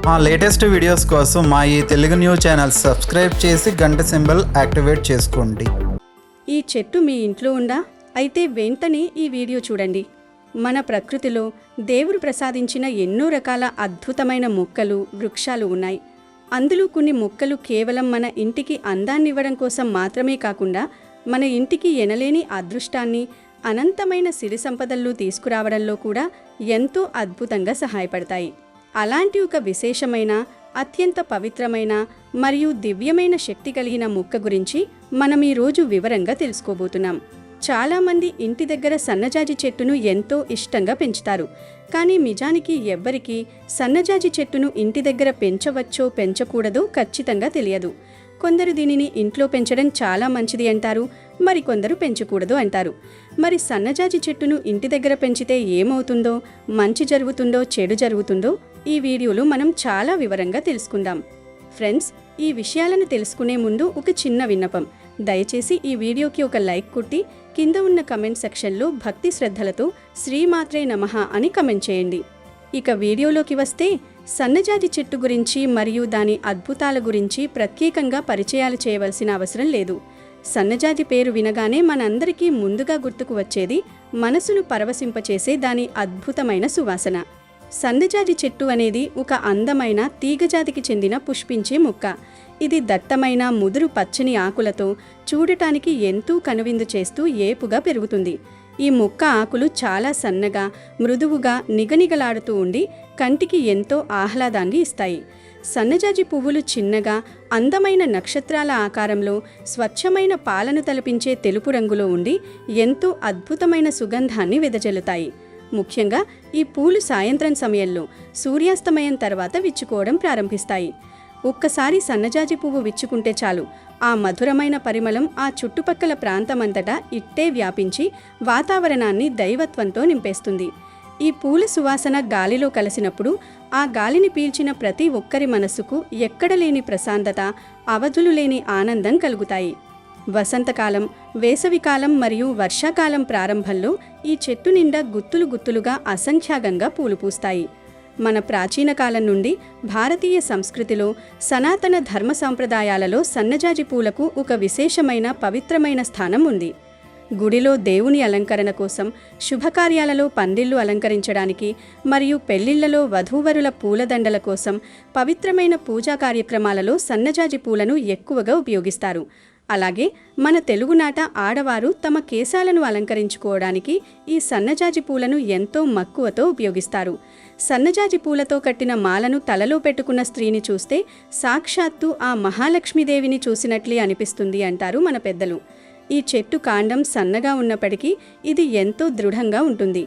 మా latest videos కోసం మా ఈ తెలుగు న్యూస్ ఛానల్ సబ్స్క్రైబ్ చేసి గంట సింబల్ యాక్టివేట్ చేసుకోండి. ఈ చెట్టు మీ ఇంట్లో ఉందా? అయితే వెంటనే ఈ వీడియో చూడండి. మన ప్రకృతిలో దేవుడు ప్రసాదించిన ఎన్నో రకాల అద్భుతమైన మొక్కలు, వృక్షాలు ఉన్నాయి. అందులో కొన్ని మొక్కలు కేవలం మన ఇంటికి అందాన్నివ్వడం కోసం మాత్రమే కాకుండా మన ఇంటికి ఎనలేని అదృష్టాన్ని, అనంతమైన సిరి సంపదలను తీసుకురావడంలో కూడా ఎంతో అద్భుతంగా సహాయపడతాయి. అలాంటి ఒక విశేషమైన, అత్యంత పవిత్రమైన మరియు దివ్యమైన శక్తి కలిగిన మొక్క గురించి మనం ఈరోజు వివరంగా తెలుసుకోబోతున్నాం. చాలామంది ఇంటి దగ్గర సన్నజాజి చెట్టును ఎంతో ఇష్టంగా పెంచుతారు. కానీ నిజానికి ఎవ్వరికీ సన్నజాజి చెట్టును ఇంటి దగ్గర పెంచవచ్చో పెంచకూడదో ఖచ్చితంగా తెలియదు. కొందరు దీనిని ఇంట్లో పెంచడం చాలా మంచిది అంటారు, మరికొందరు పెంచకూడదు అంటారు. మరి సన్నజాజి చెట్టును ఇంటి దగ్గర పెంచితే ఏమవుతుందో, మంచి జరుగుతుందో, చెడు జరుగుతుందో ఈ వీడియోలో మనం చాలా వివరంగా తెలుసుకుందాం. ఫ్రెండ్స్, ఈ విషయాలను తెలుసుకునే ముందు ఒక చిన్న విన్నపం. దయచేసి ఈ వీడియోకి ఒక లైక్ కొట్టి కింద ఉన్న కమెంట్ సెక్షన్లో భక్తి శ్రద్ధలతో శ్రీమాత్రే నమః అని కమెంట్ చేయండి. ఇక వీడియోలోకి వస్తే, సన్నజాజి చెట్టు గురించి మరియు దాని అద్భుతాల గురించి ప్రత్యేకంగా పరిచయాలు చేయవలసిన అవసరం లేదు. సన్నజాజి పేరు వినగానే మనందరికీ ముందుగా గుర్తుకు వచ్చేది మనసును పరవశింపచేసే దాని అద్భుతమైన సువాసన. సన్నజాజి చెట్టు అనేది ఒక అందమైన తీగజాతికి చెందిన పుష్పించే మొక్క. ఇది దట్టమైన ముదురు పచ్చని ఆకులతో చూడటానికి ఎంతో కనువిందు చేస్తూ ఏపుగా పెరుగుతుంది. ఈ మొక్క ఆకులు చాలా సన్నగా, మృదువుగా నిగనిగలాడుతూ ఉండి కంటికి ఎంతో ఆహ్లాదాన్ని ఇస్తాయి. సన్నజాజి పువ్వులు చిన్నగా, అందమైన నక్షత్రాల ఆకారంలో, స్వచ్ఛమైన పాలను తలపించే తెలుపు రంగులో ఉండి ఎంతో అద్భుతమైన సుగంధాన్ని వెదజల్లుతాయి. ముఖ్యంగా ఈ పూలు సాయంత్రం సమయంలో సూర్యాస్తమయం తర్వాత విచ్చుకోవడం ప్రారంభిస్తాయి. ఒక్కసారి సన్నజాజి పువ్వు విచ్చుకుంటే చాలు, ఆ మధురమైన పరిమళం ఆ చుట్టుపక్కల ప్రాంతమంతటా ఇట్టే వ్యాపించి వాతావరణాన్ని దైవత్వంతో నింపేస్తుంది. ఈ పూల సువాసన గాలిలో కలిసినప్పుడు ఆ గాలిని పీల్చిన ప్రతి ఒక్కరి మనస్సుకు ఎక్కడలేని ప్రశాంతత, అవధులు లేని ఆనందం కలుగుతాయి. వసంతకాలం, వేసవికాలం మరియు వర్షాకాలం ప్రారంభంలో ఈ చెట్టు నిండా గుత్తులు గుత్తులుగా అసంఖ్యాకంగా పూలు పూస్తాయి. మన ప్రాచీన కాలం నుండి భారతీయ సంస్కృతిలో, సనాతన ధర్మ సంప్రదాయాలలో సన్నజాజి పూలకు ఒక విశేషమైన, పవిత్రమైన స్థానం ఉంది. గుడిలో దేవుని అలంకరణ కోసం, శుభకార్యాలలో పందిళ్లు అలంకరించడానికి మరియు పెళ్లిళ్లలో వధూవరుల పూలదండల కోసం, పవిత్రమైన పూజా కార్యక్రమాలలో సన్నజాజి పూలను ఎక్కువగా ఉపయోగిస్తారు. అలాగే మన తెలుగునాట ఆడవారు తమ కేశాలను అలంకరించుకోవడానికి ఈ సన్నజాజి పూలను ఎంతో మక్కువతో ఉపయోగిస్తారు. సన్నజాజి పూలతో కట్టిన మాలను తలలో పెట్టుకున్న స్త్రీని చూస్తే సాక్షాత్తు ఆ మహాలక్ష్మీదేవిని చూసినట్లే అనిపిస్తుంది అంటారు మన పెద్దలు. ఈ చెట్టు కాండం సన్నగా ఉన్నప్పటికీ ఇది ఎంతో దృఢంగా ఉంటుంది.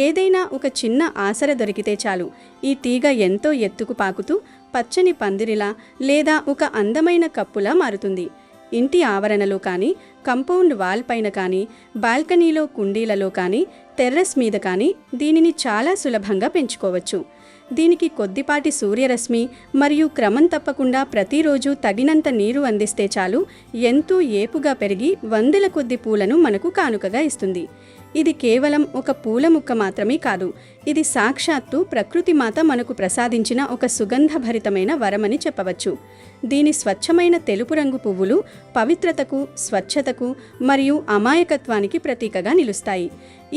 ఏదైనా ఒక చిన్న ఆసర దొరికితే చాలు, ఈ తీగ ఎంతో ఎత్తుకు పాకుతూ పచ్చని పందిరిలా లేదా ఒక అందమైన కప్పులా మారుతుంది. ఇంటి ఆవరణలో కానీ, కంపౌండ్ వాల్ పైన కానీ, బాల్కనీలో కుండీలలో కానీ, టెర్రస్ మీద కానీ దీనిని చాలా సులభంగా పెంచుకోవచ్చు. దీనికి కొద్దిపాటి సూర్యరశ్మి మరియు క్రమం తప్పకుండా ప్రతిరోజు తగినంత నీరు అందిస్తే చాలు, ఎంతో ఏపుగా పెరిగి వందల కొద్ది పూలను మనకు కానుకగా ఇస్తుంది. ఇది కేవలం ఒక పూల ముక్క మాత్రమే కాదు, ఇది సాక్షాత్తు ప్రకృతి మాత మనకు ప్రసాదించిన ఒక సుగంధభరితమైన వరమని చెప్పవచ్చు. దీని స్వచ్ఛమైన తెలుపు రంగు పువ్వులు పవిత్రతకు, స్వచ్ఛతకు మరియు అమాయకత్వానికి ప్రతీకగా నిలుస్తాయి.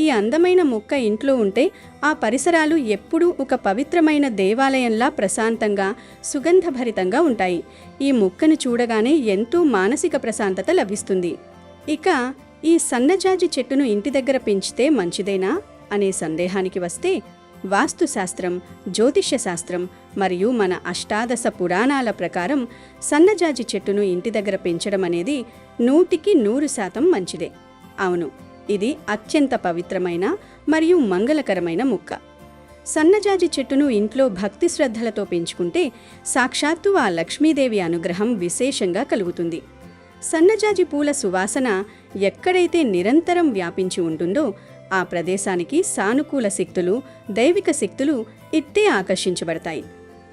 ఈ అందమైన మొక్క ఇంట్లో ఉంటే ఆ పరిసరాలు ఎప్పుడూ ఒక పవిత్రమైన దేవాలయంలా ప్రశాంతంగా, సుగంధభరితంగా ఉంటాయి. ఈ మొక్కను చూడగానే ఎంతో మానసిక ప్రశాంతత లభిస్తుంది. ఇక ఈ సన్నజాజి చెట్టును ఇంటి దగ్గర పెంచితే మంచిదేనా అనే సందేహానికి వస్తే, వాస్తుశాస్త్రం, జ్యోతిష్య శాస్త్రం మరియు మన అష్టాదశ పురాణాల ప్రకారం సన్నజాజి చెట్టును ఇంటి దగ్గర పెంచడం అనేది 100% మంచిదే. అవును, ఇది అత్యంత పవిత్రమైన మరియు మంగళకరమైన మొక్క. సన్నజాజి చెట్టును ఇంట్లో భక్తి శ్రద్ధలతో పెంచుకుంటే సాక్షాత్తు ఆ లక్ష్మీదేవి అనుగ్రహం విశేషంగా కలుగుతుంది. సన్నజాజి పూల సువాసన ఎక్కడైతే నిరంతరం వ్యాపించి ఉంటుందో ఆ ప్రదేశానికి సానుకూల శక్తులు, దైవిక శక్తులు ఇట్టే ఆకర్షించబడతాయి.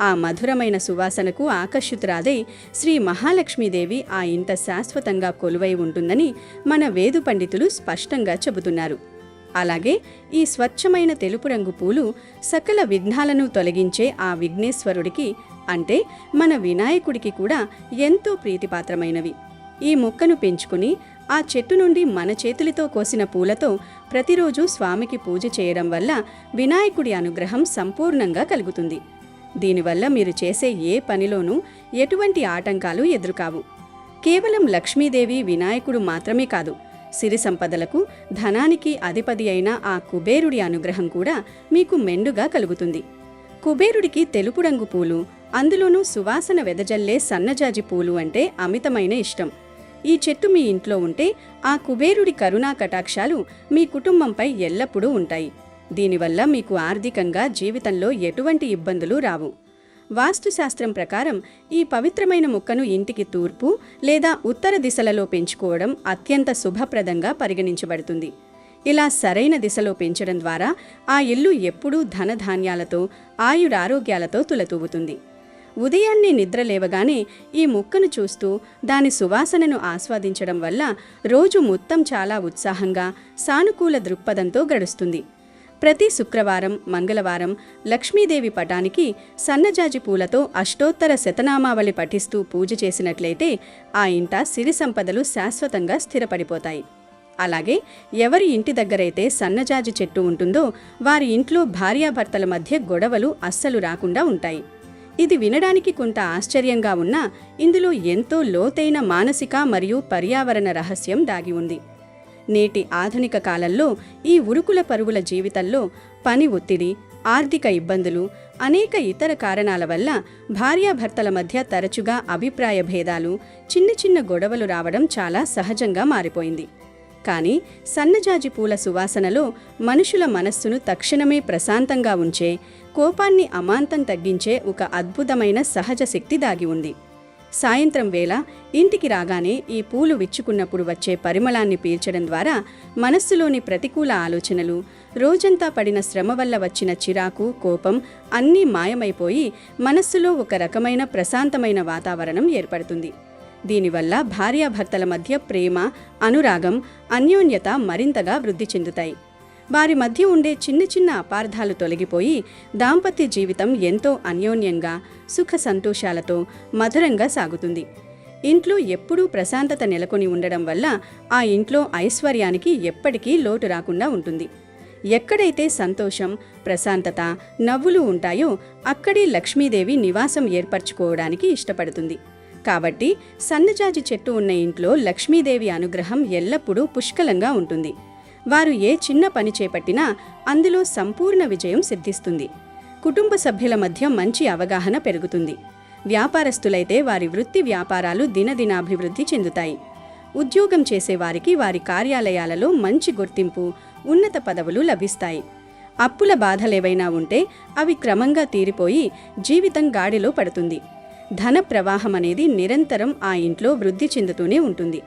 ఆ మధురమైన సువాసనకు ఆకర్షితురాదై శ్రీ మహాలక్ష్మీదేవి ఆ ఇంట శాశ్వతంగా కొలువై ఉంటుందని మన వేదు పండితులు స్పష్టంగా చెబుతున్నారు. అలాగే ఈ స్వచ్ఛమైన తెలుపు రంగు పూలు సకల విఘ్నాలను తొలగించే ఆ విఘ్నేశ్వరుడికి అంటే మన వినాయకుడికి కూడా ఎంతో ప్రీతిపాత్రమైనవి. ఈ మొక్కను పెంచుకుని ఆ చెట్టు నుండి మన చేతులతో కోసిన పూలతో ప్రతిరోజు స్వామికి పూజ చేయడం వల్ల వినాయకుడి అనుగ్రహం సంపూర్ణంగా కలుగుతుంది. దీనివల్ల మీరు చేసే ఏ పనిలోనూ ఎటువంటి ఆటంకాలు ఎదురుకావు. కేవలం లక్ష్మీదేవి వినాయకుడు మాత్రమే కాదు, సిరి సంపదలకు ధనానికి అధిపతి అయిన ఆ కుబేరుడి అనుగ్రహం కూడా మీకు మెండుగా కలుగుతుంది. కుబేరుడికి తెలుపు రంగు పూలు, అందులోనూ సువాసన వెదజల్లే సన్నజాజి పూలు అంటే అమితమైన ఇష్టం. ఈ చెట్టు మీ ఇంట్లో ఉంటే ఆ కుబేరుడి కరుణా కటాక్షాలు మీ కుటుంబంపై ఎల్లప్పుడూ ఉంటాయి. దీనివల్ల మీకు ఆర్థికంగా జీవితంలో ఎటువంటి ఇబ్బందులు రావు. వాస్తుశాస్త్రం ప్రకారం ఈ పవిత్రమైన మొక్కను ఇంటికి తూర్పు లేదా ఉత్తర దిశలలో పెంచుకోవడం అత్యంత శుభప్రదంగా పరిగణించబడుతుంది. ఇలా సరైన దిశలో పెంచడం ద్వారా ఆ ఇల్లు ఎప్పుడూ ధనధాన్యాలతో ఆయురారోగ్యాలతో తులతూగుతుంది. ఉదయాన్నే నిద్ర లేవగానే ఈ మొక్కను చూస్తూ దాని సువాసనను ఆస్వాదించడం వల్ల రోజు మొత్తం చాలా ఉత్సాహంగా సానుకూల దృక్పథంతో గడుస్తుంది. ప్రతి శుక్రవారం, మంగళవారం లక్ష్మీదేవి పటానికి సన్నజాజి పూలతో అష్టోత్తర శతనామావళి పఠిస్తూ పూజ చేసినట్లయితే ఆ ఇంట సిరి సంపదలు శాశ్వతంగా స్థిరపడిపోతాయి. అలాగే ఎవరి ఇంటి దగ్గరైతే సన్నజాజి చెట్టు ఉంటుందో వారి ఇంట్లో భార్యాభర్తల మధ్య గొడవలు అస్సలు రాకుండా ఉంటాయి. ఇది వినడానికి కొంత ఆశ్చర్యంగా ఉన్నా ఇందులో ఎంతో లోతైన మానసిక మరియు పర్యావరణ రహస్యం దాగి ఉంది. నేటి ఆధునిక కాలంలో ఈ ఉరుకుల పరుగుల జీవితంలో పని ఒత్తిడి, ఆర్థిక ఇబ్బందులు, అనేక ఇతర కారణాల వల్ల భార్యాభర్తల మధ్య తరచుగా అభిప్రాయ భేదాలు, చిన్న చిన్న గొడవలు రావడం చాలా సహజంగా మారిపోయింది. కానీ సన్నజాజి పూల సువాసనలో మనుషుల మనస్సును తక్షణమే ప్రశాంతంగా ఉంచే, కోపాన్ని అమాంతం తగ్గించే ఒక అద్భుతమైన సహజ శక్తి దాగి ఉంది. సాయంత్రం వేళ ఇంటికి రాగానే ఈ పూలు విచ్చుకున్నప్పుడు వచ్చే పరిమళాన్ని పీల్చడం ద్వారా మనస్సులోని ప్రతికూల ఆలోచనలు, రోజంతా పడిన శ్రమ వల్ల వచ్చిన చిరాకు, కోపం అన్నీ మాయమైపోయి మనస్సులో ఒక రకమైన ప్రశాంతమైన వాతావరణం ఏర్పడుతుంది. దీనివల్ల భార్యాభర్తల మధ్య ప్రేమ, అనురాగం, అన్యోన్యత మరింతగా వృద్ధి చెందుతాయి. వారి మధ్య ఉండే చిన్న చిన్న అపార్థాలు తొలగిపోయి దాంపత్య జీవితం ఎంతో అన్యోన్యంగా, సుఖ సంతోషాలతో మధురంగా సాగుతుంది. ఇంట్లో ఎప్పుడూ ప్రశాంతత నెలకొని ఉండడం వల్ల ఆ ఇంట్లో ఐశ్వర్యానికి ఎప్పటికీ లోటు రాకుండా ఉంటుంది. ఎక్కడైతే సంతోషం, ప్రశాంతత, నవ్వులు ఉంటాయో అక్కడే లక్ష్మీదేవి నివాసం ఏర్పరచుకోవడానికి ఇష్టపడుతుంది. కాబట్టి సన్నజాజి చెట్టు ఉన్న ఇంట్లో లక్ష్మీదేవి అనుగ్రహం ఎల్లప్పుడూ పుష్కలంగా ఉంటుంది. వారు ఏ చిన్న పని చేపట్టినా అందులో సంపూర్ణ విజయం సిద్ధిస్తుంది. కుటుంబ సభ్యుల మధ్య మంచి అవగాహన పెరుగుతుంది. వ్యాపారస్తులైతే వారి వృత్తి వ్యాపారాలు దినదినాభివృద్ధి చెందుతాయి. ఉద్యోగం చేసేవారికి వారి కార్యాలయాలలో మంచి గుర్తింపు, ఉన్నత పదవులు లభిస్తాయి. అప్పుల బాధలేవైనా ఉంటే అవి క్రమంగా తీరిపోయి జీవితం గాడిలో పడుతుంది. ధన ప్రవాహం అనేది నిరంతరం ఆ ఇంట్లో వృద్ధి చెందుతూనే ఉంటుంది.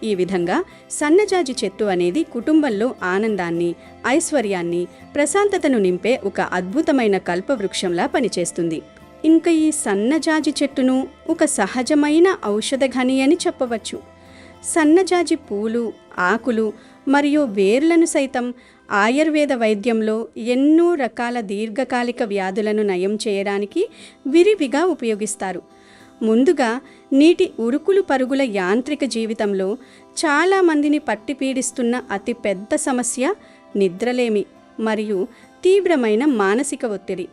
ఈ విధంగా సన్నజాజి చెట్టు అనేది కుటుంబంలో ఆనందాన్ని, ఐశ్వర్యాన్ని, ప్రశాంతతను నింపే ఒక అద్భుతమైన కల్పవృక్షంలా పనిచేస్తుంది. ఇంకా ఈ సన్నజాజి చెట్టును ఒక సహజమైన ఔషధఘని అని చెప్పవచ్చు. సన్నజాజి పూలు, ఆకులు మరియు వేర్లను సైతం ఆయుర్వేద వైద్యంలో ఎన్నో రకాల దీర్ఘకాలిక వ్యాధులను నయం చేయడానికి విరివిగా ఉపయోగిస్తారు. ముందుగా నీటి ఉరుకులు పరుగుల యాంత్రిక జీవితంలో చాలామందిని పట్టి పీడిస్తున్న అతి పెద్ద సమస్య నిద్రలేమి మరియు తీవ్రమైన మానసిక ఒత్తిడి.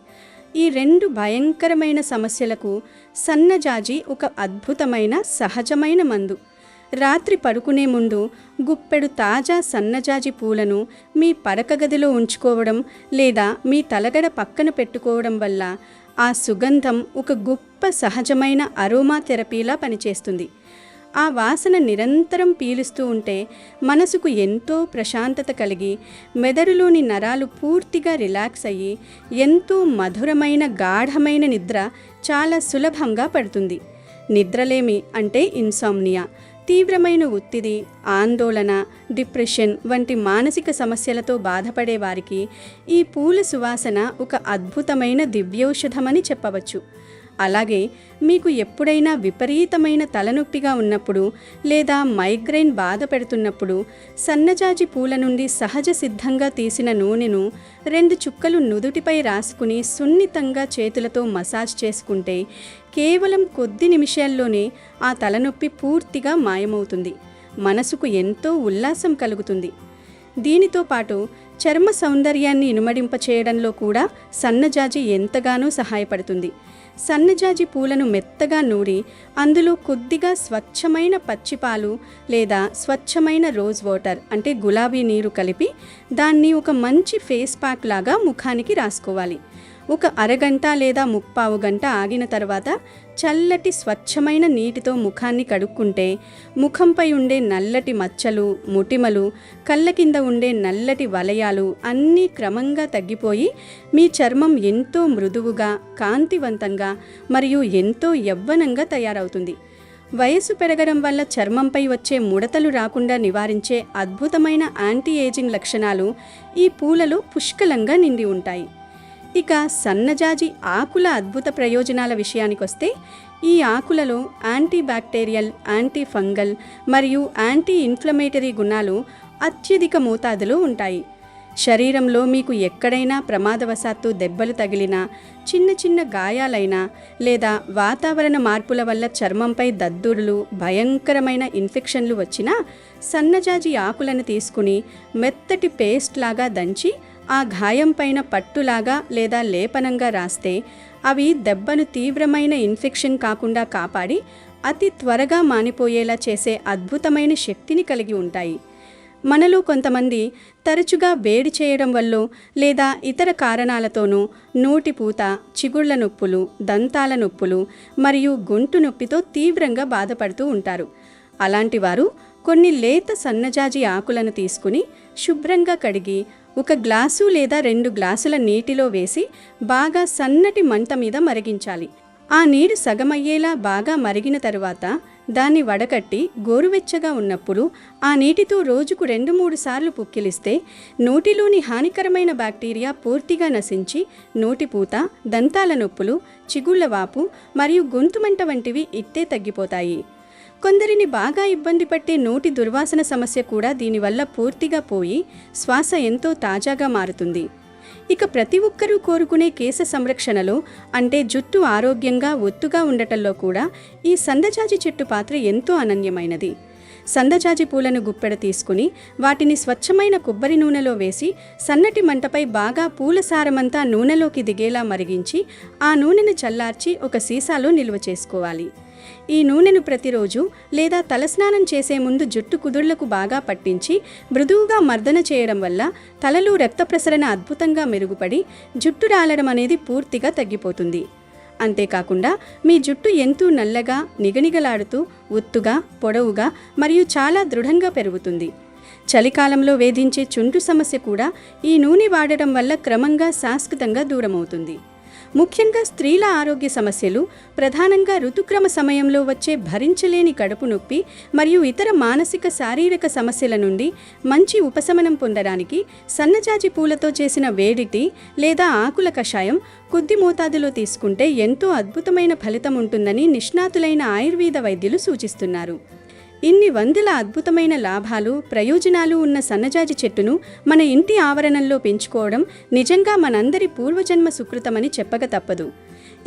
ఈ రెండు భయంకరమైన సమస్యలకు సన్నజాజి ఒక అద్భుతమైన సహజమైన మందు. రాత్రి పడుకునే ముందు గుప్పెడు తాజా సన్నజాజి పూలను మీ పడకగదిలో ఉంచుకోవడం లేదా మీ తలగడ పక్కన పెట్టుకోవడం వల్ల ఆ సుగంధం ఒక గొప్ప సహజమైన అరోమా థెరపీలా పనిచేస్తుంది. ఆ వాసన నిరంతరం పీలుస్తూ ఉంటే మనసుకు ఎంతో ప్రశాంతత కలిగి మెదడులోని నరాలు పూర్తిగా రిలాక్స్ అయ్యి ఎంతో మధురమైన గాఢమైన నిద్ర చాలా సులభంగా పడుతుంది. నిద్రలేమి అంటే ఇన్సామ్నియా, తీవ్రమైన ఒత్తిడి, ఆందోళన, డిప్రెషన్ వంటి మానసిక సమస్యలతో బాధపడే వారికి ఈ పూల సువాసన ఒక అద్భుతమైన దివ్యౌషధమని చెప్పవచ్చు. అలాగే మీకు ఎప్పుడైనా విపరీతమైన తలనొప్పిగా ఉన్నప్పుడు లేదా మైగ్రేన్ బాధ పెడుతున్నప్పుడు సన్నజాజి పూల నుండి సహజ సిద్ధంగా తీసిన నూనెను 2 చుక్కలు నుదుటిపై రాసుకుని సున్నితంగా చేతులతో మసాజ్ చేసుకుంటే కేవలం కొద్ది నిమిషాల్లోనే ఆ తలనొప్పి పూర్తిగా మాయమవుతుంది. మనసుకు ఎంతో ఉల్లాసం కలుగుతుంది. దీనితో పాటు చర్మ సౌందర్యాన్ని ఇనుమడింప చేయడంలో కూడా సన్నజాజి ఎంతగానో సహాయపడుతుంది. సన్నజాజి పూలను మెత్తగా నూరి అందులో కొద్దిగా స్వచ్ఛమైన పచ్చిపాలు లేదా స్వచ్ఛమైన రోజ్ వాటర్ అంటే గులాబీ నీరు కలిపి దాన్ని ఒక మంచి ఫేస్ ప్యాక్ లాగా ముఖానికి రాసుకోవాలి. ఒక అరగంట లేదా 3/4 గంట ఆగిన తర్వాత చల్లటి స్వచ్ఛమైన నీటితో ముఖాన్ని కడుక్కుంటే ముఖంపై ఉండే నల్లటి మచ్చలు, ముటిమలు, కళ్ళ కింద ఉండే నల్లటి వలయాలు అన్నీ క్రమంగా తగ్గిపోయి మీ చర్మం ఎంతో మృదువుగా, కాంతివంతంగా మరియు ఎంతో యవ్వనంగా తయారవుతుంది. వయసు పెరగడం వల్ల చర్మంపై వచ్చే ముడతలు రాకుండా నివారించే అద్భుతమైన యాంటీ ఏజింగ్ లక్షణాలు ఈ పూలలో పుష్కలంగా నిండి ఉంటాయి. ఇక సన్నజాజి ఆకుల అద్భుత ప్రయోజనాల విషయానికొస్తే ఈ ఆకులలో యాంటీ బ్యాక్టీరియల్, యాంటీ ఫంగల్ మరియు యాంటీ ఇన్ఫ్లమేటరీ గుణాలు అత్యధిక మోతాదులో ఉంటాయి. శరీరంలో మీకు ఎక్కడైనా ప్రమాదవశాత్తు దెబ్బలు తగిలినా, చిన్న చిన్న గాయాలైనా లేదా వాతావరణ మార్పుల వల్ల చర్మంపై దద్దుర్లు, భయంకరమైన ఇన్ఫెక్షన్లు వచ్చినా సన్నజాజి ఆకులను తీసుకుని మెత్తటి పేస్ట్ లాగా దంచి ఆ గాయం పైన పట్టులాగా లేదా లేపనంగా రాస్తే అవి దెబ్బను తీవ్రమైన ఇన్ఫెక్షన్ కాకుండా కాపాడి అతి త్వరగా మానిపోయేలా చేసే అద్భుతమైన శక్తిని కలిగి ఉంటాయి. మనలో కొంతమంది తరచుగా వేడి చేయడం వల్ల లేదా ఇతర కారణాలతోనూ నోటిపూత, చిగుళ్ల నొప్పులు, దంతాల నొప్పులు మరియు గొంతు నొప్పితో తీవ్రంగా బాధపడుతూ ఉంటారు. అలాంటి వారు కొన్ని లేత సన్నజాజి ఆకులను తీసుకుని శుభ్రంగా కడిగి 1 గ్లాసు లేదా 2 గ్లాసుల నీటిలో వేసి బాగా సన్నటి మంట మీద మరిగించాలి. ఆ నీరు సగమయ్యేలా బాగా మరిగిన తరువాత దాన్ని వడకట్టి గోరువెచ్చగా ఉన్నప్పుడు ఆ నీటితో రోజుకు 2-3 సార్లు పుక్కిలిస్తే నోటిలోని హానికరమైన బ్యాక్టీరియా పూర్తిగా నశించి నోటిపూత, దంతాల నొప్పులు, చిగుళ్లవాపు మరియు గొంతుమంట వంటివి ఇట్టే తగ్గిపోతాయి. కొందరిని బాగా ఇబ్బంది పట్టే నోటి దుర్వాసన సమస్య కూడా దీనివల్ల పూర్తిగా పోయి శ్వాస ఎంతో తాజాగా మారుతుంది. ఇక ప్రతి ఒక్కరూ కోరుకునే కేశ సంరక్షణలో అంటే జుట్టు ఆరోగ్యంగా ఒత్తుగా ఉండటంలో కూడా ఈ సన్నజాజి చెట్టు పాత్ర ఎంతో అనన్యమైనది. సన్నజాజి పూలను గుప్పెడ తీసుకుని వాటిని స్వచ్ఛమైన కొబ్బరి నూనెలో వేసి సన్నటి మంటపై బాగా పూల సారమంతా నూనెలోకి దిగేలా మరిగించి ఆ నూనెను చల్లార్చి ఒక సీసాలో నిల్వ చేసుకోవాలి. ఈ నూనెను ప్రతిరోజు లేదా తలస్నానం చేసే ముందు జుట్టు కుదుళ్లకు బాగా పట్టించి మృదువుగా మర్దన చేయడం వల్ల తలలో రక్త ప్రసరణ అద్భుతంగా మెరుగుపడి జుట్టు రాలడం అనేది పూర్తిగా తగ్గిపోతుంది. అంతేకాకుండా మీ జుట్టు ఎంతో నల్లగా, నిగనిగలాడుతూ, ఒత్తుగా, పొడవుగా మరియు చాలా దృఢంగా పెరుగుతుంది. చలికాలంలో వేధించే చుంటు సమస్య కూడా ఈ నూనె వాడటం వల్ల క్రమంగా శాశ్వతంగా దూరమవుతుంది. ముఖ్యంగా స్త్రీల ఆరోగ్య సమస్యలు, ప్రధానంగా ఋతుక్రమ సమయంలో వచ్చే భరించలేని కడుపు నొప్పి మరియు ఇతర మానసిక శారీరక సమస్యల నుండి మంచి ఉపశమనం పొందడానికి సన్నజాజి పూలతో చేసిన వేడి టీ లేదా ఆకుల కషాయం కొద్ది మోతాదులో తీసుకుంటే ఎంతో అద్భుతమైన ఫలితం ఉంటుందని నిష్ణాతులైన ఆయుర్వేద వైద్యులు సూచిస్తున్నారు. ఇన్ని వందల అద్భుతమైన లాభాలు, ప్రయోజనాలు ఉన్న సన్నజాజి చెట్టును మన ఇంటి ఆవరణంలో పెంచుకోవడం నిజంగా మనందరి పూర్వజన్మ సుకృతమని చెప్పక తప్పదు.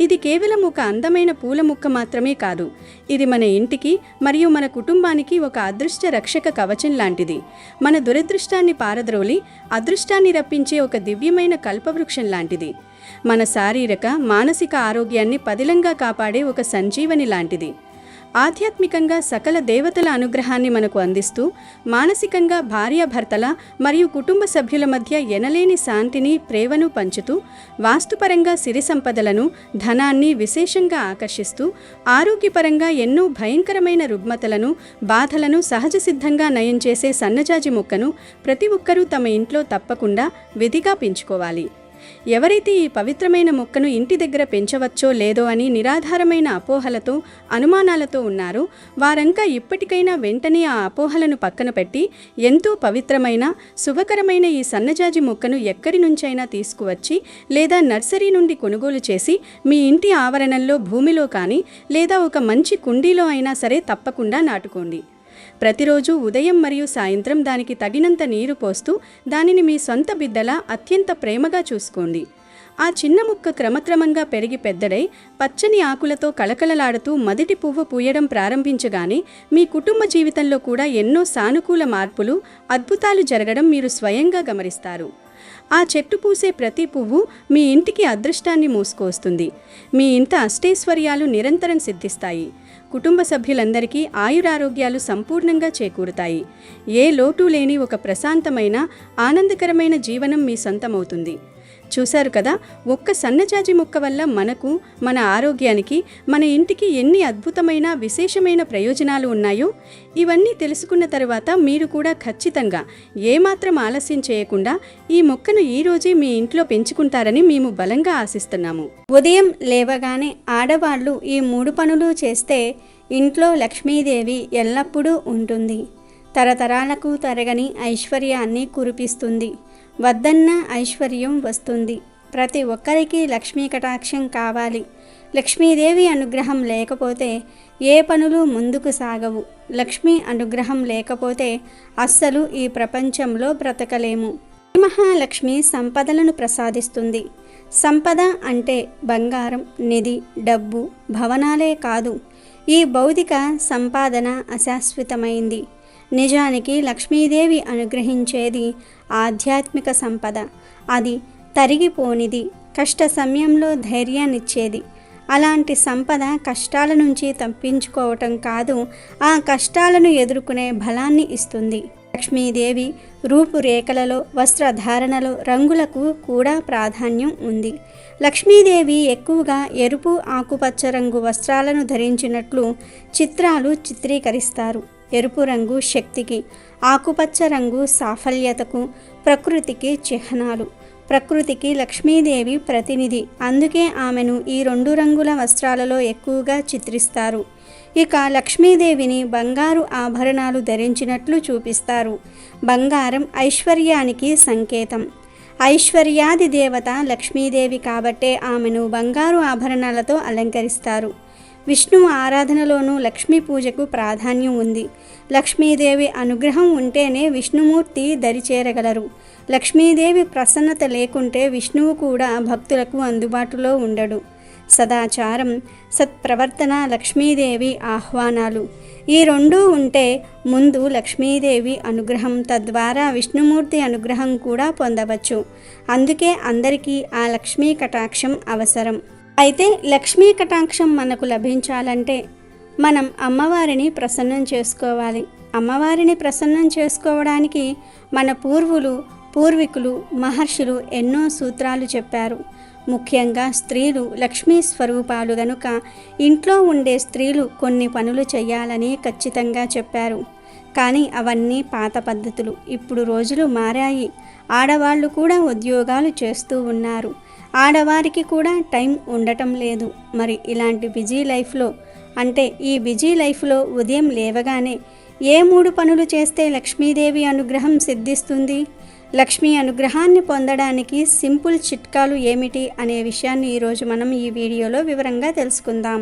ఇది కేవలం ఒక అందమైన పూల ముక్క మాత్రమే కాదు, ఇది మన ఇంటికి మరియు మన కుటుంబానికి ఒక అదృష్ట రక్షక కవచం లాంటిది. మన దురదృష్టాన్ని పారద్రోలి అదృష్టాన్ని రప్పించే ఒక దివ్యమైన కల్పవృక్షం లాంటిది. మన శారీరక, మానసిక ఆరోగ్యాన్ని పదిలంగా కాపాడే ఒక సంజీవని లాంటిది. ఆధ్యాత్మికంగా సకల దేవతల అనుగ్రహాన్ని మనకు అందిస్తూ, మానసికంగా భార్యాభర్తల మరియు కుటుంబ సభ్యుల మధ్య ఎనలేని శాంతిని, ప్రేమను పంచుతూ, వాస్తుపరంగా సిరి సంపదలను, ధనాన్ని విశేషంగా ఆకర్షిస్తూ, ఆరోగ్యపరంగా ఎన్నో భయంకరమైన రుగ్మతలను, బాధలను సహజ సిద్ధంగా నయం చేసే సన్నజాజి మొక్కను ప్రతి ఒక్కరూ తమ ఇంట్లో తప్పకుండా విధిగా పెంచుకోవాలి. ఎవరైతే ఈ పవిత్రమైన మొక్కను ఇంటి దగ్గర పెంచవచ్చో లేదో అని నిరాధారమైన అపోహలతో అనుమానాలతో ఉన్నారో వారంతా ఇప్పటికైనా వెంటనే ఆ అపోహలను పక్కన పెట్టి ఎంతో పవిత్రమైన శుభకరమైన ఈ సన్నజాజి మొక్కను ఎక్కడి నుంచైనా తీసుకువచ్చి లేదా నర్సరీ నుండి కొనుగోలు చేసి మీ ఇంటి ఆవరణంలో భూమిలో కానీ లేదా ఒక మంచి కుండీలో అయినా సరే తప్పకుండా నాటుకోండి. ప్రతిరోజు ఉదయం మరియు సాయంత్రం దానికి తగినంత నీరు పోస్తూ దానిని మీ సొంత బిడ్డలా అత్యంత ప్రేమగా చూసుకోండి. ఆ చిన్న మొక్క క్రమక్రమంగా పెరిగి పెద్దడై పచ్చని ఆకులతో కళకళలాడుతూ మొదటి పువ్వు పూయడం ప్రారంభించగానే మీ కుటుంబ జీవితంలో కూడా ఎన్నో సానుకూల మార్పులు, అద్భుతాలు జరగడం మీరు స్వయంగా గమనిస్తారు. ఆ చెట్టు పూసే ప్రతి పువ్వు మీ ఇంటికి అదృష్టాన్ని మోసుకొస్తుంది. మీ ఇంట అష్టైశ్వర్యాలు నిరంతరం సిద్ధిస్తాయి. కుటుంబ సభ్యులందరికీ ఆయురారోగ్యాలు సంపూర్ణంగా చేకూరుతాయి. ఏ లోటు లేని ఒక ప్రశాంతమైన ఆనందకరమైన జీవనం మీ సొంతమవుతుంది. చూశారు కదా, ఒక్క సన్నజాజి మొక్క వల్ల మనకు, మన ఆరోగ్యానికి, మన ఇంటికి ఎన్ని అద్భుతమైన విశేషమైన ప్రయోజనాలు ఉన్నాయో. ఇవన్నీ తెలుసుకున్న తరువాత మీరు కూడా ఖచ్చితంగా ఏమాత్రం ఆలస్యం చేయకుండా ఈ మొక్కను ఈరోజే మీ ఇంట్లో పెంచుకుంటారని మేము బలంగా ఆశిస్తున్నాము. ఉదయం లేవగానే ఆడవాళ్ళు ఈ 3 పనులు చేస్తే ఇంట్లో లక్ష్మీదేవి ఎల్లప్పుడూ ఉంటుంది. తరతరాలకు తరగని ఐశ్వర్యాన్ని కురిపిస్తుంది. వద్దన్న ఐశ్వర్యం వస్తుంది. ప్రతి ఒక్కరికి లక్ష్మీ కటాక్షం కావాలి. లక్ష్మీదేవి అనుగ్రహం లేకపోతే ఏ పనులు ముందుకు సాగవు. లక్ష్మీ అనుగ్రహం లేకపోతే అస్సలు ఈ ప్రపంచంలో బ్రతకలేము. మహాలక్ష్మి సంపదలను ప్రసాదిస్తుంది. సంపద అంటే బంగారం, నిధి, డబ్బు, భవనాలే కాదు. ఈ భౌతిక సంపాదన అశాశ్వతమైంది. నిజానికి లక్ష్మీదేవి అనుగ్రహించేది ఆధ్యాత్మిక సంపద. అది తరిగిపోనిది, కష్ట సమయంలో ధైర్యాన్నిచ్చేది. అలాంటి సంపద కష్టాల నుంచి తప్పించుకోవటం కాదు, ఆ కష్టాలను ఎదుర్కొనే బలాన్ని ఇస్తుంది. లక్ష్మీదేవి రూపురేఖలలో, వస్త్రధారణలో రంగులకు కూడా ప్రాధాన్యం ఉంది. లక్ష్మీదేవి ఎక్కువగా ఎరుపు, ఆకుపచ్చ రంగు వస్త్రాలను ధరించినట్లు చిత్రాలు చిత్రీకరిస్తారు. ఎరుపు రంగు శక్తికి, ఆకుపచ్చ రంగు సాఫల్యతకు, ప్రకృతికి చిహ్నాలు. ప్రకృతికి లక్ష్మీదేవి ప్రతినిధి. అందుకే ఆమెను ఈ 2 రంగుల వస్త్రాలలో ఎక్కువగా చిత్రిస్తారు. ఇక లక్ష్మీదేవిని బంగారు ఆభరణాలు ధరించినట్లు చూపిస్తారు. బంగారం ఐశ్వర్యానికి సంకేతం. ఐశ్వర్యాది దేవత లక్ష్మీదేవి కాబట్టే ఆమెను బంగారు ఆభరణాలతో అలంకరిస్తారు. విష్ణువు ఆరాధనలోనూ లక్ష్మీ పూజకు ప్రాధాన్యం ఉంది. లక్ష్మీదేవి అనుగ్రహం ఉంటేనే విష్ణుమూర్తి దరిచేరగలరు. లక్ష్మీదేవి ప్రసన్నత లేకుంటే విష్ణువు కూడా భక్తులకు అందుబాటులో ఉండడు. సదాచారం, సత్ప్రవర్తన, లక్ష్మీదేవి ఆహ్వానాలు, ఈ 2 ఉంటే ముందు లక్ష్మీదేవి అనుగ్రహం, తద్వారా విష్ణుమూర్తి అనుగ్రహం కూడా పొందవచ్చు. అందుకే అందరికీ ఆ లక్ష్మీ కటాక్షం అవసరం. అయితే లక్ష్మీ కటాక్షం మనకు లభించాలంటే మనం అమ్మవారిని ప్రసన్నం చేసుకోవాలి. అమ్మవారిని ప్రసన్నం చేసుకోవడానికి మన పూర్వీకులు, మహర్షులు ఎన్నో సూత్రాలు చెప్పారు. ముఖ్యంగా స్త్రీలు లక్ష్మీ స్వరూపాలు గనుక ఇంట్లో ఉండే స్త్రీలు కొన్ని పనులు చేయాలని ఖచ్చితంగా చెప్పారు. కానీ అవన్నీ పాత పద్ధతులు. ఇప్పుడు రోజులు మారాయి. ఆడవాళ్ళు కూడా ఉద్యోగాలు చేస్తూ ఉన్నారు. ఆడవారికి కూడా టైం ఉండటం లేదు. మరి ఇలాంటి బిజీ లైఫ్లో, అంటే ఈ బిజీ లైఫ్లో ఉదయం లేవగానే ఏ 3 పనులు చేస్తే లక్ష్మీదేవి అనుగ్రహం సిద్ధిస్తుంది? లక్ష్మీ అనుగ్రహాన్ని పొందడానికి సింపుల్ చిట్కాలు ఏమిటి అనే విషయాన్ని ఈరోజు మనం ఈ వీడియోలో వివరంగా తెలుసుకుందాం.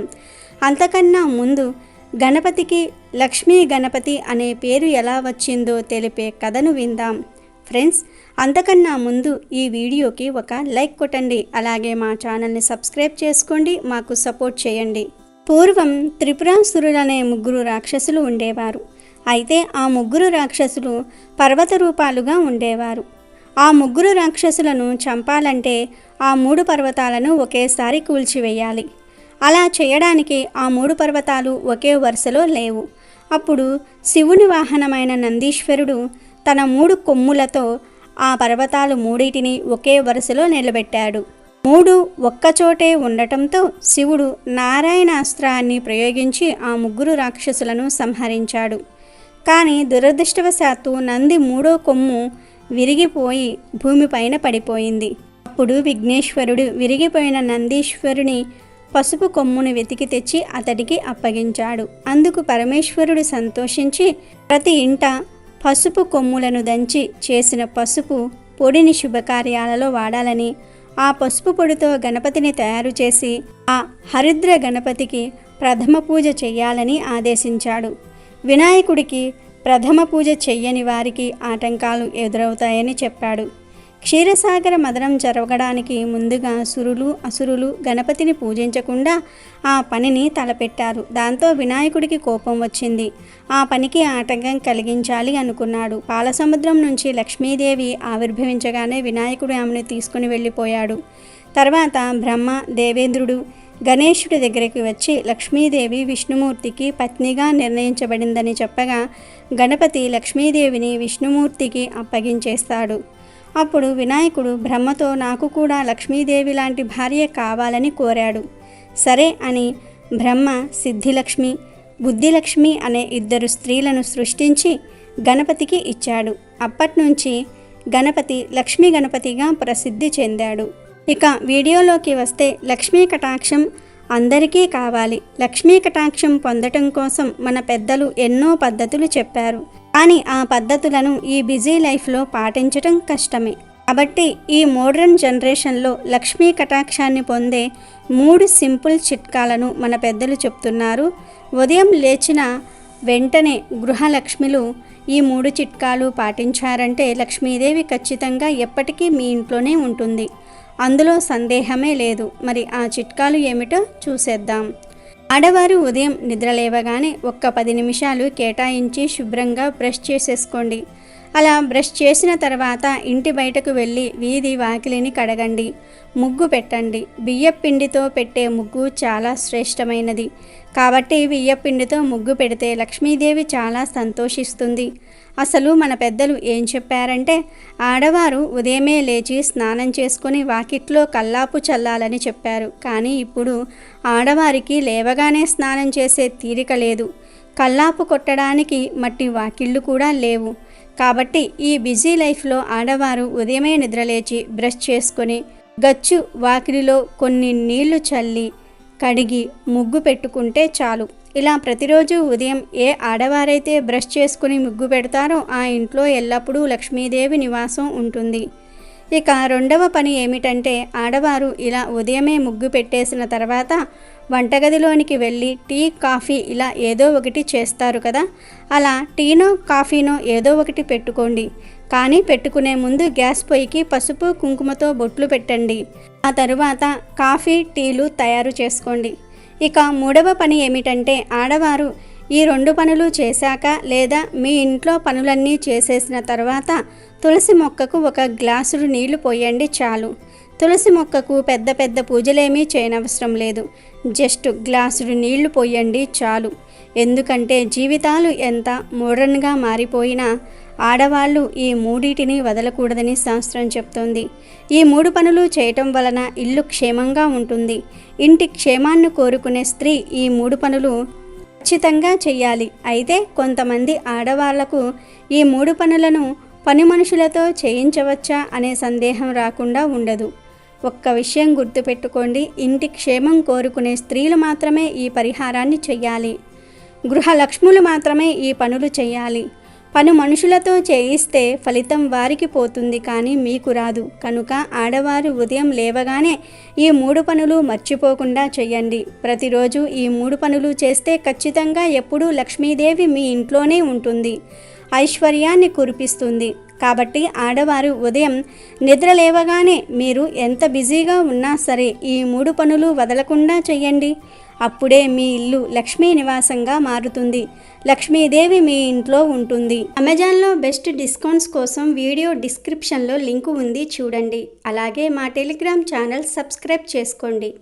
అంతకన్నా ముందు గణపతికి లక్ష్మీ గణపతి అనే పేరు ఎలా వచ్చిందో తెలిపే కథను విందాం. ఫ్రెండ్స్, అంతకన్నా ముందు ఈ వీడియోకి ఒక లైక్ కొట్టండి. అలాగే మా ఛానల్ని సబ్స్క్రైబ్ చేసుకోండి, మాకు సపోర్ట్ చేయండి. పూర్వం త్రిపురాసురులనే 3 రాక్షసులు ఉండేవారు. అయితే ఆ 3 రాక్షసులు పర్వత రూపాలుగా ఉండేవారు. ఆ 3 రాక్షసులను చంపాలంటే ఆ 3 పర్వతాలను ఒకేసారి కూల్చివేయాలి. అలా చేయడానికి ఆ 3 పర్వతాలు ఒకే వరుసలో లేవు. అప్పుడు శివుని వాహనమైన నందీశ్వరుడు తన 3 కొమ్ములతో ఆ పర్వతాలు 3టిని ఒకే వరుసలో నిలబెట్టాడు. 3 ఒక్కచోటే ఉండటంతో శివుడు నారాయణాస్త్రాన్ని ప్రయోగించి ఆ 3 రాక్షసులను సంహరించాడు. కానీ దురదృష్టవశాత్తు నంది 3వ కొమ్ము విరిగిపోయి భూమిపైన పడిపోయింది. అప్పుడు విఘ్నేశ్వరుడు విరిగిపోయిన నందీశ్వరుని పసుపు కొమ్మును వెతికి తెచ్చి అతడికి అప్పగించాడు. అందుకు పరమేశ్వరుడు సంతోషించి ప్రతి ఇంట పసుపు కొమ్ములను దంచి చేసిన పసుపు పొడిని శుభకార్యాలలో వాడాలని, ఆ పసుపు పొడితో గణపతిని తయారు చేసి ఆ హరిద్ర గణపతికి ప్రథమ పూజ చెయ్యాలని ఆదేశించాడు. వినాయకుడికి ప్రథమ పూజ చెయ్యని వారికి ఆటంకాలు ఎదురవుతాయని చెప్పాడు. క్షీరసాగర మదనం జరగడానికి ముందుగా సురులు అసురులు గణపతిని పూజించకుండా ఆ పనిని తలపెట్టారు. దాంతో వినాయకుడికి కోపం వచ్చింది. ఆ పనికి ఆటంకం కలిగించాలి అనుకున్నాడు. పాలసముద్రం నుంచి లక్ష్మీదేవి ఆవిర్భవించగానే వినాయకుడు ఆమెను తీసుకుని వెళ్ళిపోయాడు. తర్వాత బ్రహ్మ, దేవేంద్రుడు గణేశుడి దగ్గరికి వచ్చి లక్ష్మీదేవి విష్ణుమూర్తికి పత్నిగా నిర్ణయించబడిందని చెప్పగా గణపతి లక్ష్మీదేవిని విష్ణుమూర్తికి అప్పగించేస్తాడు. అప్పుడు వినాయకుడు బ్రహ్మతో నాకు కూడా లక్ష్మీదేవి లాంటి భార్య కావాలని కోరాడు. సరే అని బ్రహ్మ సిద్ధిలక్ష్మి, బుద్ధిలక్ష్మి అనే 2 స్త్రీలను సృష్టించి గణపతికి ఇచ్చాడు. అప్పట్నుంచి గణపతి లక్ష్మీ గణపతిగా ప్రసిద్ధి చెందాడు. ఇక వీడియోలోకి వస్తే లక్ష్మీ కటాక్షం అందరికీ కావాలి. లక్ష్మీ కటాక్షం పొందటం కోసం మన పెద్దలు ఎన్నో పద్ధతులు చెప్పారు. కానీ ఆ పద్ధతులను ఈ బిజీ లైఫ్లో పాటించటం కష్టమే. కాబట్టి ఈ మోడ్రన్ జనరేషన్లో లక్ష్మీ కటాక్షాన్ని పొందే 3 సింపుల్ చిట్కాలను మన పెద్దలు చెప్తున్నారు. ఉదయం లేచిన వెంటనే గృహలక్ష్మిలు ఈ 3 చిట్కాలు పాటించారంటే లక్ష్మీదేవి ఖచ్చితంగా ఎప్పటికీ మీ ఇంట్లోనే ఉంటుంది. అందులో సందేహమే లేదు. మరి ఆ చిట్కాలు ఏమిటో చూసేద్దాం. ఆడవారు ఉదయం నిద్రలేవగానే ఒక్క 10 నిమిషాలు కేటాయించి శుభ్రంగా బ్రష్ చేసేసుకోండి. అలా బ్రష్ చేసిన తర్వాత ఇంటి బయటకు వెళ్ళి వీధి వాకిలిని కడగండి, ముగ్గు పెట్టండి. బియ్యపిండితో పెట్టే ముగ్గు చాలా శ్రేష్టమైనది. కాబట్టి బియ్యపిండితో ముగ్గు పెడితే లక్ష్మీదేవి చాలా సంతోషిస్తుంది. అసలు మన పెద్దలు ఏం చెప్పారంటే ఆడవారు ఉదయమే లేచి స్నానం చేసుకొని వాకిట్లో కల్లాపు చల్లాలని చెప్పారు. కానీ ఇప్పుడు ఆడవారికి లేవగానే స్నానం చేసే తీరిక లేదు. కల్లాపు కొట్టడానికి మట్టి వాకిళ్ళు కూడా లేవు. కాబట్టి ఈ బిజీ లైఫ్లో ఆడవారు ఉదయమే నిద్రలేచి బ్రష్ చేసుకొని గచ్చు వాకిలిలో కొన్ని నీళ్లు చల్లి కడిగి ముగ్గు పెట్టుకుంటే చాలు. ఇలా ప్రతిరోజు ఉదయం ఏ ఆడవారైతే బ్రష్ చేసుకుని ముగ్గు పెడతారో ఆ ఇంట్లో ఎల్లప్పుడూ లక్ష్మీదేవి నివాసం ఉంటుంది. ఇక రెండవ పని ఏమిటంటే ఆడవారు ఇలా ఉదయమే ముగ్గు పెట్టేసిన తర్వాత వంటగదిలోనికి వెళ్ళి టీ, కాఫీ ఇలా ఏదో ఒకటి చేస్తారు కదా. అలా టీనో కాఫీనో ఏదో ఒకటి పెట్టుకోండి. కానీ పెట్టుకునే ముందు గ్యాస్ పొయ్యికి పసుపు కుంకుమతో బొట్లు పెట్టండి. ఆ తరువాత కాఫీ, టీలు తయారు చేసుకోండి. ఇక మూడవ పని ఏమిటంటే ఆడవారు ఈ 2 పనులు చేశాక లేదా మీ ఇంట్లో పనులన్నీ చేసేసిన తర్వాత తులసి మొక్కకు 1 గ్లాసుడు నీళ్లు పోయండి చాలు. తులసి మొక్కకు పెద్ద పెద్ద పూజలేమీ చేయనవసరం లేదు. జస్ట్ గ్లాసుడు నీళ్లు పోయండి చాలు. ఎందుకంటే జీవితాలు ఎంత మోడర్న్గా మారిపోయినా ఆడవాళ్ళు ఈ 3టిని వదలకూడదని శాస్త్రం చెప్తోంది. ఈ 3 పనులు చేయటం వలన ఇల్లు క్షేమంగా ఉంటుంది. ఇంటి క్షేమాన్ని కోరుకునే స్త్రీ ఈ 3 పనులు ఖచ్చితంగా చెయ్యాలి. అయితే కొంతమంది ఆడవాళ్లకు ఈ 3 పనులను పని మనుషులతో చేయించవచ్చా అనే సందేహం రాకుండా ఉండదు. ఒక్క విషయం గుర్తుపెట్టుకోండి, ఇంటి క్షేమం కోరుకునే స్త్రీలు మాత్రమే ఈ పరిహారాన్ని చెయ్యాలి. గృహలక్ష్ములు మాత్రమే ఈ పనులు చెయ్యాలి. పని మనుషులతో చేయిస్తే ఫలితం వారికి పోతుంది, కానీ మీకు రాదు. కనుక ఆడవారు ఉదయం లేవగానే ఈ 3 పనులు మర్చిపోకుండా చెయ్యండి. ప్రతిరోజు ఈ 3 పనులు చేస్తే ఖచ్చితంగా ఎప్పుడూ లక్ష్మీదేవి మీ ఇంట్లోనే ఉంటుంది, ఐశ్వర్యాన్ని కురిపిస్తుంది. కాబట్టి ఆడవారు ఉదయం నిద్ర లేవగానే మీరు ఎంత బిజీగా ఉన్నా సరే ఈ 3 పనులు వదలకుండా చెయ్యండి. అప్పుడే మీ ఇల్లు లక్ష్మీ నివాసంగా మారుతుంది. లక్ష్మీదేవి మీ ఇంట్లో ఉంటుంది. అమెజాన్లో బెస్ట్ డిస్కౌంట్స్ కోసం వీడియో డిస్క్రిప్షన్లో లింకు ఉంది, చూడండి. అలాగే మా టెలిగ్రామ్ ఛానల్ సబ్స్క్రైబ్ చేసుకోండి.